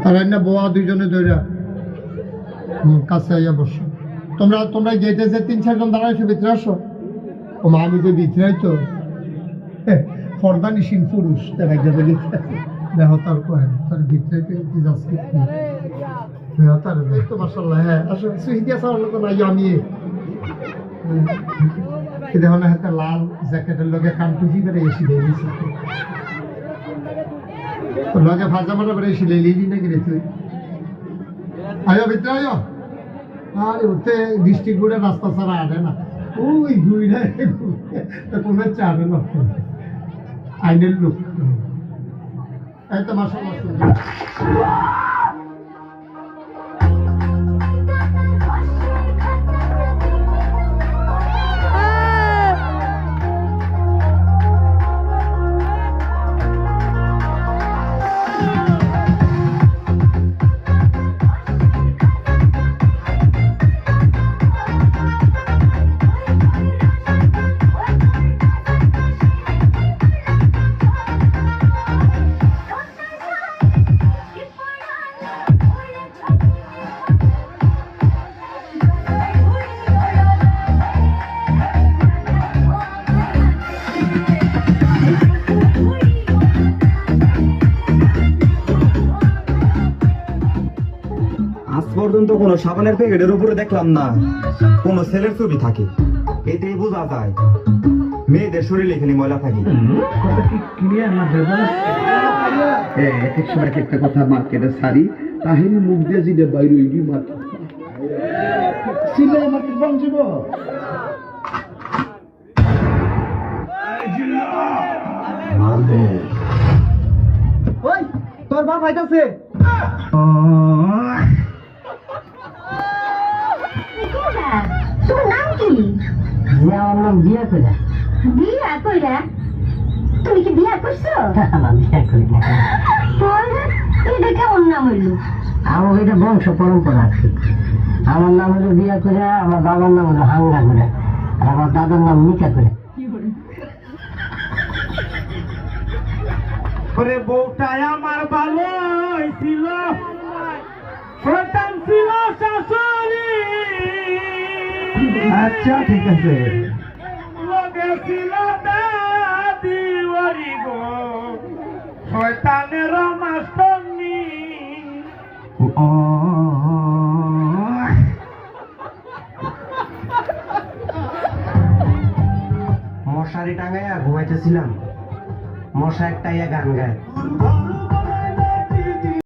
আর না বোয়া দুইজনে ধইরা কাছে আইয়া বসো। তোমরা গেটেছে 3-4 জন দাঁড়াইছো, ভিতরে আসো। ও মা, আমি তো ভিতরে তো ফর্দানিসীন পুরুষ দেখা যাবে দেহ তার কহেন তার ভিতরে তার তো মাসাল্লাহ। হ্যাঁ আসলে সুইদিয়া সার তো নাই, আমি দেখো না হাতে লাল জ্যাকেটের লগে কানটুফি করে এসি দিয়েছি, লগে ফাজামাটা করে এসি লেলি নাকি রে তুই। আয়ো ভিতরে আয়ো। আরে ওতে ডিস্ট্রিক্ট বোর্ডের রাস্তা ছাড়া আনে না, ওই ঘুরে কমে চাবে না আইনের লোক। এই তো মাসাল্লাহ। পর্যন্ত কোন সাবানের প্যাকেটের উপরে দেখলাম না কোন ছেলের ছবি থাকে। এতেই বোঝা যায় মেয়েদের শরীরে এখানে ময়লা থাকে। একটা কথা মার্কেটে সারি তাহিনী মুখ দিয়ে জিলে বাইরে ওই মার্কেট সিলে মার্কেট বঞ্চিব। ওই তোর বাপ আইতাছে। তোর নাম কি? আমার নাম বিয়া কইরা। বিয়া কইরা? তুমি কি বিয়া করছো? বিয়া করি না। এটা কেমন নাম হইলো? আমার এটা বংশ পরম্পরা আছে। আমার নাম হলো বিয়া করে, আমার বাবার নাম হলো হাঙ্গা করে, আর আমার দাদার নাম নিকা করে। ওরে বউটাই আমার ভালো ছিল, শয়তান ছিল শাশুড়ি। আচ্ছা ঠিক আছে। লগে ছিল দাদি ওরি গো, শয়তানের মাস্টারনি। মশারি টাঙাইয়া ঘুমাইতেছিলাম, মশা একটা গান গায়।